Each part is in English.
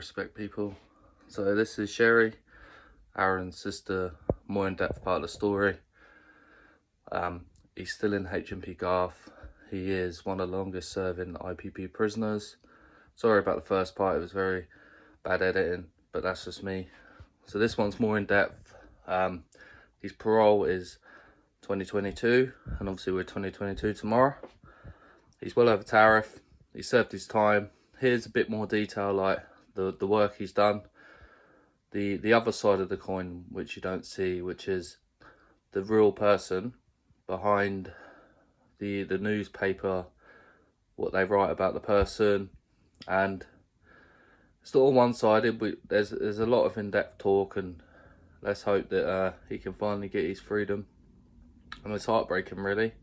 respect people. So this is Sherry, Aaron's sister, more in-depth part of the story. He's still in HMP Garth. He is one of the longest serving IPP prisoners. Sorry about the first part, it was very bad editing, but that's just me. So this one's more in-depth. His parole is 2022, and obviously we're 2022 tomorrow. He's well over tariff. He served his time. Here's a bit more detail, like the work he's done. The other side of the coin, which you don't see, which is the real person behind the newspaper, what they write about the person, and it's not all one-sided. There's a lot of in-depth talk, and let's hope that he can finally get his freedom. And it's heartbreaking, really.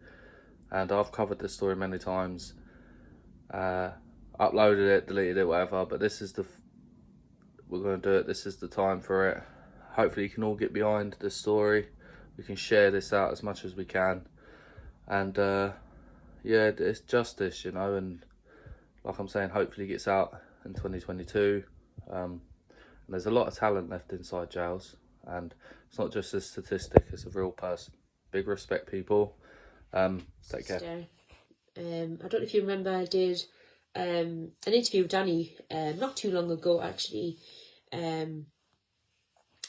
And I've covered this story many times, uploaded it, deleted it, whatever. But this is we're going to do it. This is the time for it. Hopefully, you can all get behind this story. We can share this out as much as we can. And yeah, it's justice, you know. And like I'm saying, hopefully, it gets out in 2022. And there's a lot of talent left inside jails, and it's not just a statistic; it's a real person. Big respect, people. Take care. I don't know if you remember, I did an interview with Danny not too long ago, actually,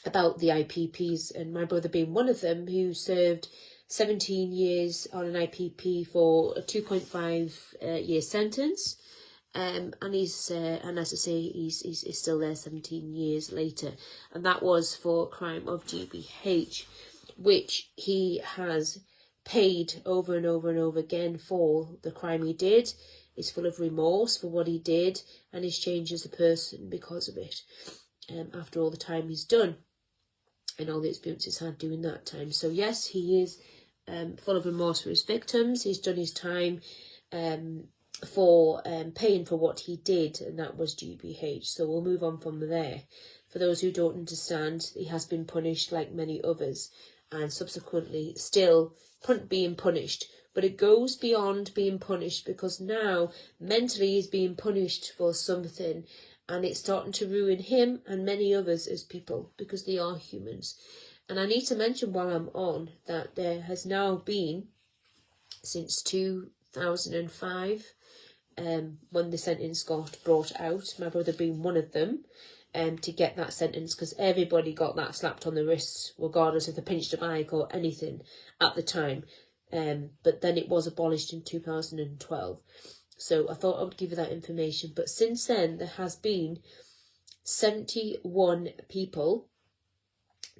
about the IPPs, and my brother being one of them, who served 17 years on an IPP for a 2.5 year sentence. And he's and as I say, he's still there 17 years later, and that was for crime of GBH, which he has paid over and over and over again for the crime he did. He's full of remorse for what he did, and he's changed as a person because of it, after all the time he's done and all the experience he's had doing that time. So yes, he is full of remorse for his victims. He's done his time for paying for what he did, and that was GBH. So we'll move on from there. For those who don't understand, he has been punished like many others, and subsequently still being punished. But it goes beyond being punished, because now mentally he's being punished for something, and it's starting to ruin him and many others as people, because they are humans. And I need to mention while I'm on that there has now been, since 2005, when the sentence got brought out, my brother being one of them, to get that sentence, because everybody got that slapped on the wrists, regardless if they pinched a bike or anything at the time. But then it was abolished in 2012. So I thought I would give you that information. But since then, there has been 71 people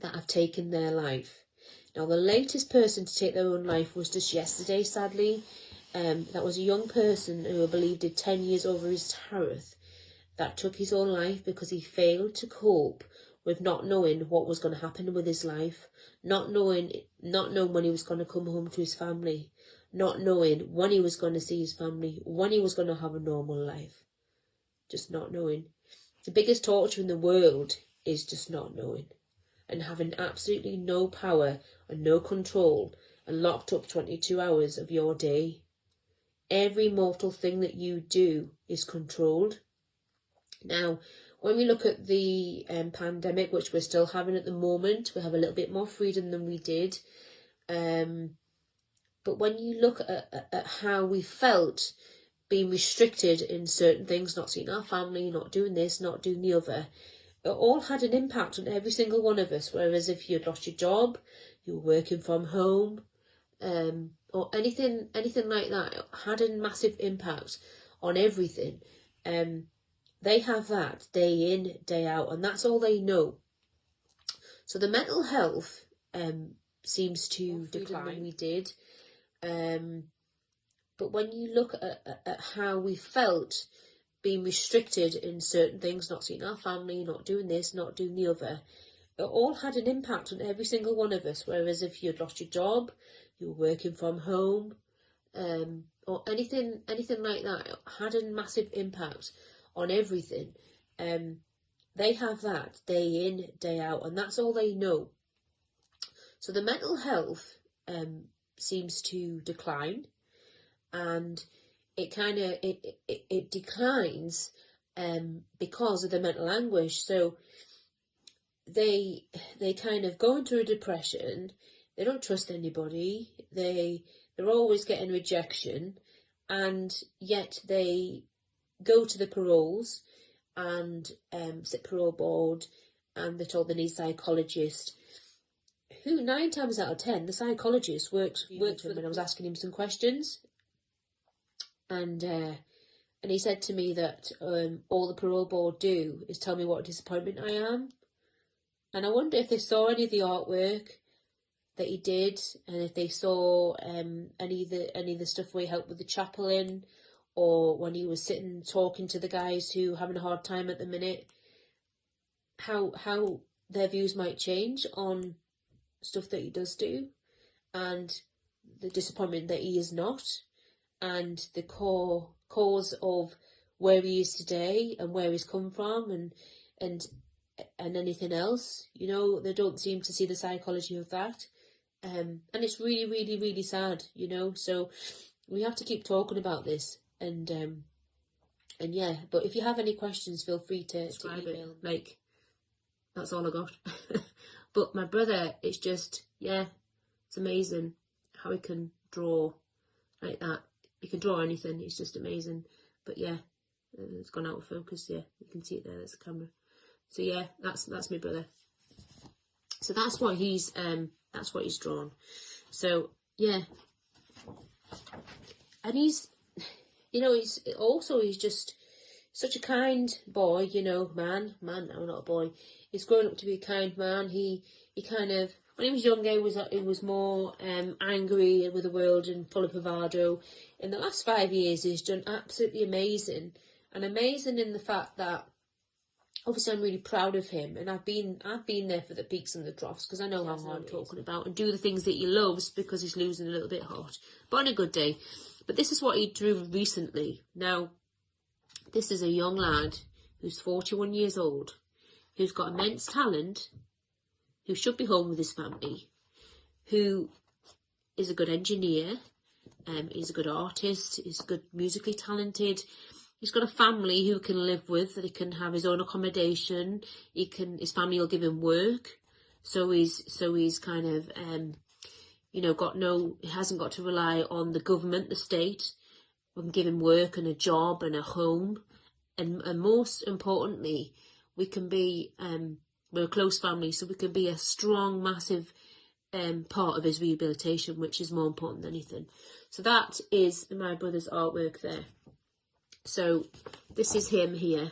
that have taken their life. Now, the latest person to take their own life was just yesterday, sadly. That was a young person who I believe did 10 years over his tariff, that took his own life because he failed to cope with not knowing what was going to happen with his life, not knowing when he was going to come home to his family, not knowing when he was going to see his family, when he was going to have a normal life, just not knowing. The biggest torture in the world is just not knowing, and having absolutely no power and no control, and locked up 22 hours of your day. Every mortal thing that you do is controlled. Now, when we look at the pandemic, which we're still having at the moment, we have a little bit more freedom than we did. But when you look at how we felt being restricted in certain things, not seeing our family, not doing this, not doing the other, it all had an impact on every single one of us. Whereas if you had lost your job, you were working from home, or anything like that, it had a massive impact on everything. They have that day in, day out, and that's all they know. So the mental health seems to decline than we did. But when you look at how we felt being restricted in certain things, not seeing our family, not doing this, not doing the other, it all had an impact on every single one of us. Whereas if you had lost your job, you were working from home, or anything like that, it had a massive impact on everything. They have that day in, day out, and that's all they know. So the mental health seems to decline, and it declines because of the mental anguish. So they kind of go into a depression. They don't trust anybody. They're always getting rejection, and yet they go to the paroles and sit parole board, and they're told they need a psychologist. Who 9 times out of 10, the psychologist works with him. And I was asking him some questions, and he said to me that all the parole board do is tell me what a disappointment I am. And I wonder if they saw any of the artwork that he did, and if they saw any of the stuff where he helped with the chaplain, or when he was sitting talking to the guys who are having a hard time at the minute, how their views might change on stuff that he does do, and the disappointment that he is not, and the cause of where he is today and where he's come from, and anything else. You know, they don't seem to see the psychology of that, and it's really, really, really sad. You know, so we have to keep talking about this, and yeah. But if you have any questions, feel free to email. Like, that's all I got. But my brother, it's just, yeah, it's amazing how he can draw like that. He can draw anything. It's just amazing. But yeah, it's gone out of focus. Yeah, you can see it there. There's the camera. So yeah, that's my brother. So that's what he's drawn. So yeah, and he's, you know, he's just such a kind boy, you know, man, no, not a boy. He's grown up to be a kind man. He kind of, when he was younger, he was more angry with the world and full of bravado. In the last 5 years, he's done absolutely amazing, and amazing in the fact that, obviously, I'm really proud of him, and I've been there for the peaks and the troughs, because I know how hard I'm talking about, and do the things that he loves because he's losing a little bit hot, but on a good day. But this is what he drew recently. Now, this is a young lad who's 41 years old, who's got immense talent, who should be home with his family, who is a good engineer, he's a good artist, he's good musically talented. He's got a family who can live with, that he can have his own accommodation. His family will give him work, so he's kind of you know, he hasn't got to rely on the government, the state, we can give him work and a job and a home, and most importantly, we can be we're a close family, so we can be a strong, massive part of his rehabilitation, which is more important than anything. So that is my brother's artwork there. So this is him here.